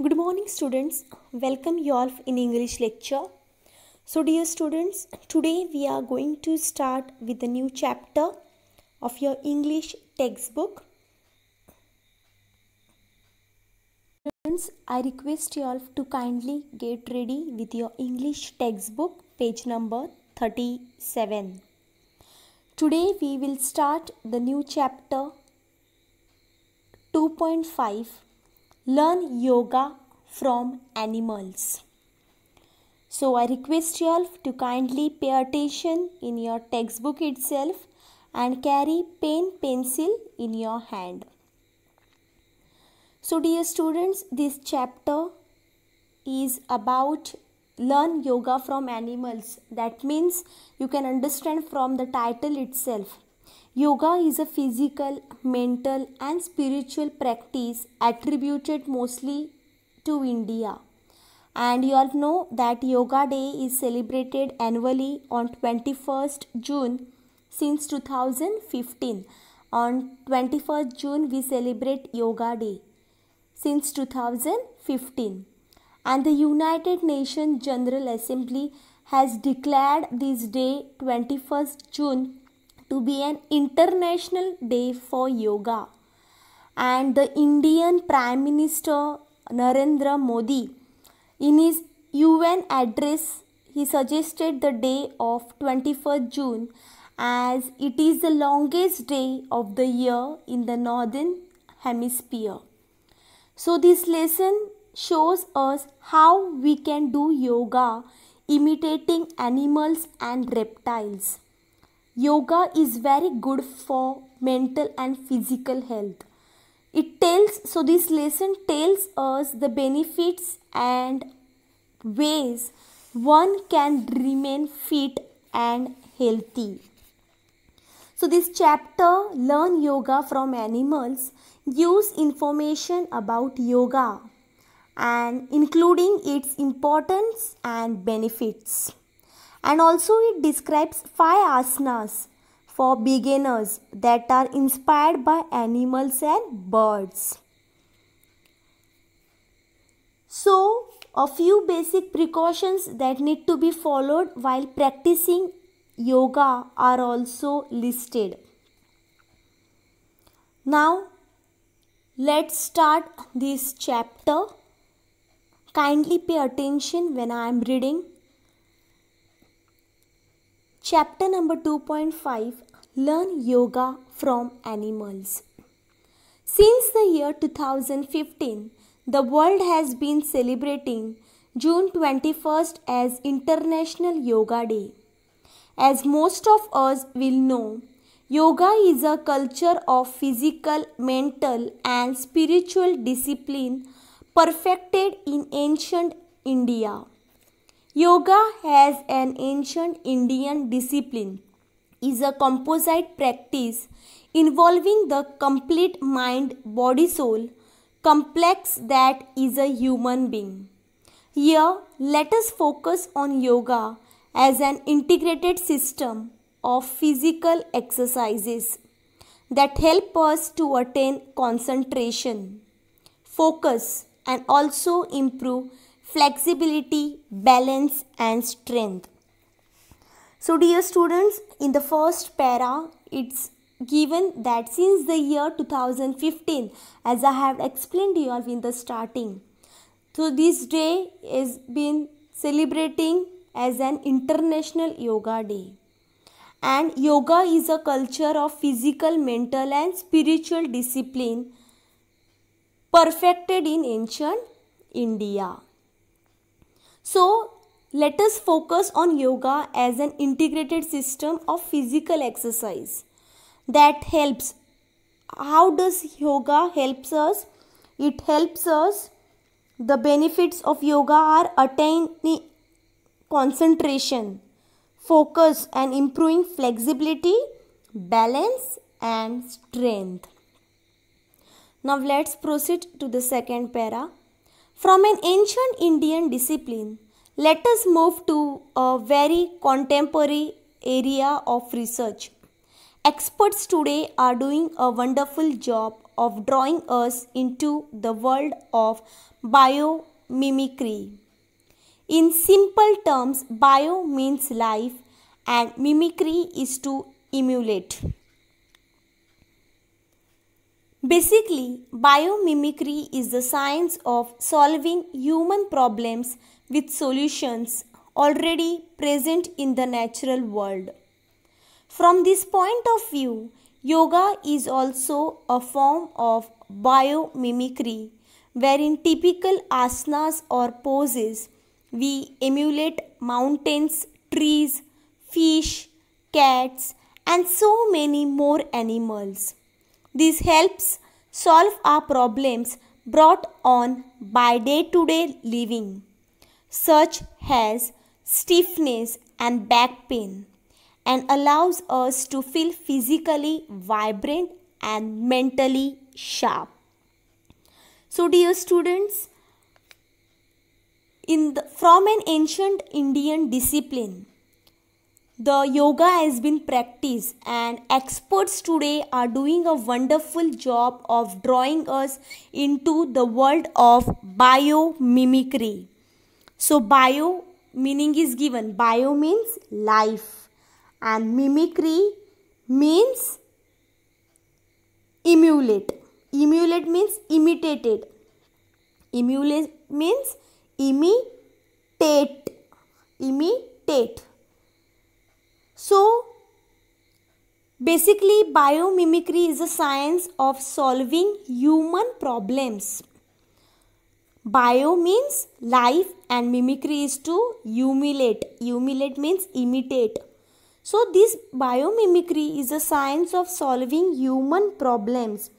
Good morning students, welcome you all in English lecture. So dear students, today we are going to start with a new chapter of your English textbook. Students, I request you all to kindly get ready with your English textbook, page number 37. Today we will start the new chapter 2.5. Learn yoga from animals. So I request you all to kindly pay attention in your textbook itself and carry pen pencil in your hand. So dear students, this chapter is about learn yoga from animals. That means you can understand from the title itself. Yoga is a physical, mental and spiritual practice attributed mostly to India. And you all know that Yoga Day is celebrated annually on 21st June since 2015. On 21st June we celebrate Yoga Day since 2015. And the United Nations General Assembly has declared this day 21st June to be an international day for yoga. And the Indian Prime Minister Narendra Modi, in his UN address, he suggested the day of 21st June as it is the longest day of the year in the northern hemisphere. So this lesson shows us how we can do yoga imitating animals and reptiles. Yoga is very good for mental and physical health. This lesson tells us the benefits and ways one can remain fit and healthy. So this chapter, Learn Yoga from Animals, gives information about yoga and including its importance and benefits. And also it describes 5 asanas for beginners that are inspired by animals and birds. So a few basic precautions that need to be followed while practicing yoga are also listed. Now let's start this chapter. Kindly pay attention when I am reading. Chapter number 2.5, Learn Yoga from Animals. Since the year 2015, the world has been celebrating June 21st as International Yoga Day. As most of us will know, yoga is a culture of physical, mental and spiritual discipline perfected in ancient India. Yoga as an ancient Indian discipline is a composite practice involving the complete mind-body-soul complex that is a human being. Here, let us focus on yoga as an integrated system of physical exercises that help us to attain concentration, focus, and also improve flexibility, balance and strength. So dear students, in the first para, it's given that since the year 2015, as I have explained to you all in the starting, so this day is been celebrating as an International Yoga Day. And yoga is a culture of physical, mental and spiritual discipline perfected in ancient India. So let us focus on yoga as an integrated system of physical exercise that helps. How does yoga helps us? It helps us. The benefits of yoga are attaining concentration, focus and improving flexibility, balance and strength. Now let's proceed to the second para. From an ancient Indian discipline, let us move to a very contemporary area of research. Experts today are doing a wonderful job of drawing us into the world of biomimicry. In simple terms, bio means life and mimicry is to emulate. Basically, biomimicry is the science of solving human problems with solutions already present in the natural world. From this point of view, yoga is also a form of biomimicry, wherein typical asanas or poses we emulate mountains, trees, fish, cats, and so many more animals. This helps solve our problems brought on by day-to-day living, such as stiffness and back pain, and allows us to feel physically vibrant and mentally sharp. So dear students, from an ancient Indian discipline, the yoga has been practiced and experts today are doing a wonderful job of drawing us into the world of biomimicry. So bio meaning is given. Bio means life and mimicry means emulate. Emulate means imitated. Emulate means imitate. Imitate. So, basically biomimicry is a science of solving human problems. Bio means life and mimicry is to emulate. Emulate means imitate. So, this biomimicry is a science of solving human problems.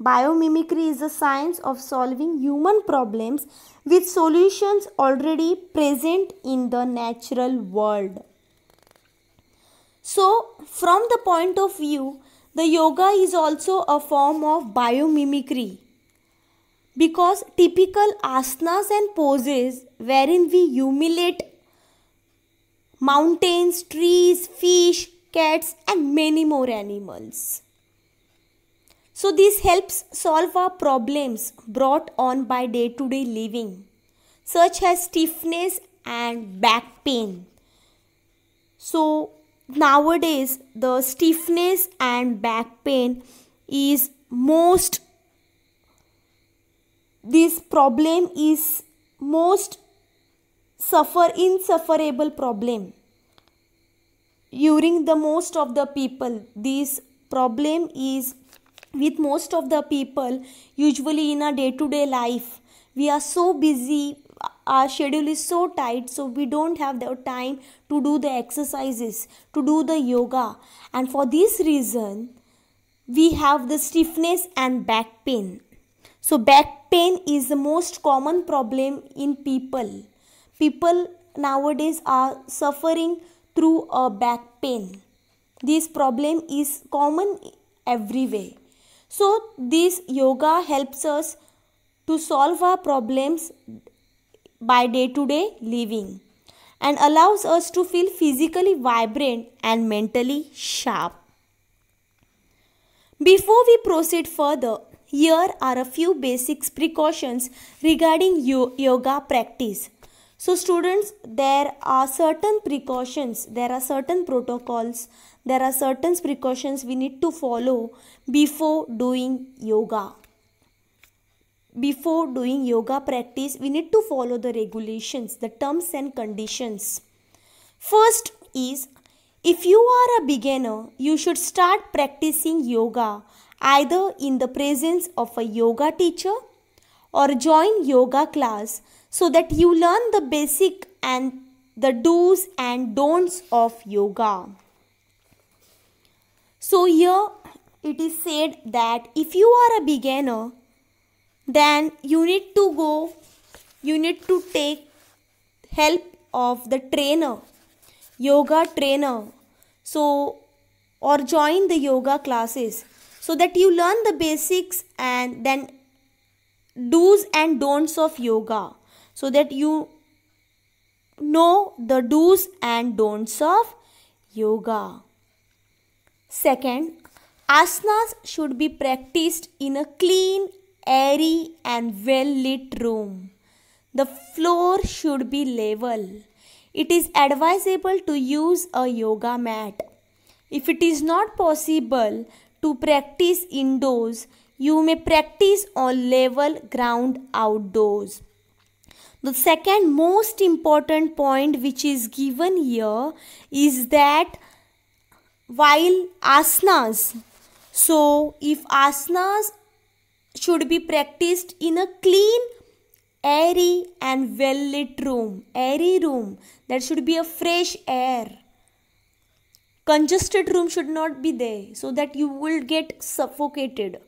Biomimicry is a science of solving human problems with solutions already present in the natural world. So, from the point of view, the yoga is also a form of biomimicry because typical asanas and poses wherein we emulate mountains, trees, fish, cats and many more animals. So, this helps solve our problems brought on by day-to-day living, such as stiffness and back pain. So, nowadays, the stiffness and back pain is this problem is most insufferable problem. During the most of the people, this problem is with most of the people usually in our day-to-day life. We are so busy, our schedule is so tight, so we don't have the time to do the exercises, to do the yoga, and for this reason we have the stiffness and back pain. So back pain is the most common problem in people. People nowadays are suffering through a back pain. This problem is common everywhere. So this yoga helps us to solve our problems by day-to-day living and allows us to feel physically vibrant and mentally sharp. Before we proceed further, here are a few basic precautions regarding yoga practice. So students, there are certain precautions, there are certain protocols, there are certain precautions we need to follow before doing yoga. Before doing yoga practice, we need to follow the regulations, the terms and conditions. First is, if you are a beginner, you should start practicing yoga either in the presence of a yoga teacher or join yoga class so that you learn the basic and the do's and don'ts of yoga. So here it is said that if you are a beginner, then you need to take help of the trainer, yoga trainer, or join the yoga classes so that you learn the basics and then do's and don'ts of yoga, so that you know the do's and don'ts of yoga. Second, asanas should be practiced in a clean airy and well lit room. The floor should be level. It is advisable to use a yoga mat. If it is not possible to practice indoors, you may practice on level ground outdoors. The second most important point which is given here is that while asanas, so if asanas should be practiced in a clean, airy and well lit room, airy room, that should be a fresh air. Congested room should not be there so that you will get suffocated.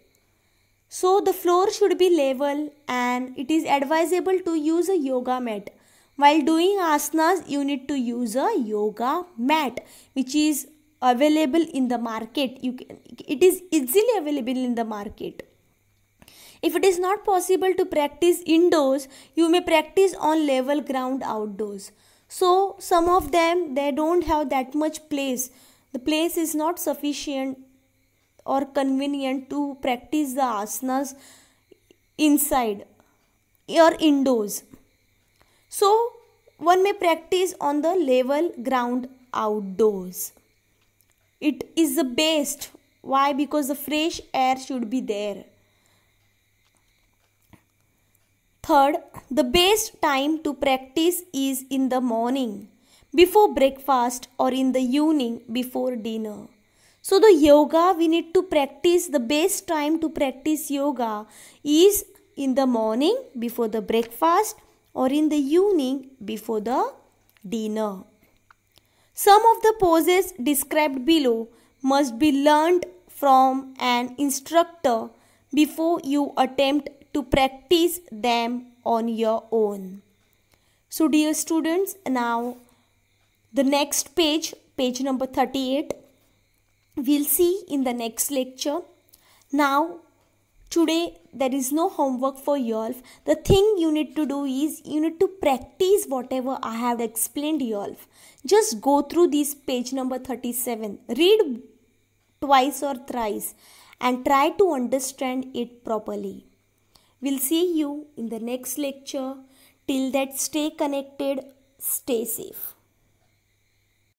So the floor should be level and it is advisable to use a yoga mat. While doing asanas, you need to use a yoga mat which is available in the market. It is easily available in the market. If it is not possible to practice indoors, you may practice on level ground outdoors. So some of them, they don't have that much place. The place is not sufficient or convenient to practice the asanas inside or indoors. So one may practice on the level ground outdoors. It is the best. Why? Because the fresh air should be there. Third, the best time to practice is in the morning, before breakfast, or in the evening before dinner. So the yoga we need to practice, the best time to practice yoga is in the morning before the breakfast or in the evening before the dinner. Some of the poses described below must be learnt from an instructor before you attempt to practice them on your own. So dear students, now the next page, page number 38, we'll see in the next lecture. Now today there is no homework for yourself. The thing you need to do is you need to practice whatever I have explained yourself. Just go through this page number 37. Read twice or thrice and try to understand it properly. We'll see you in the next lecture. Till that, stay connected, stay safe.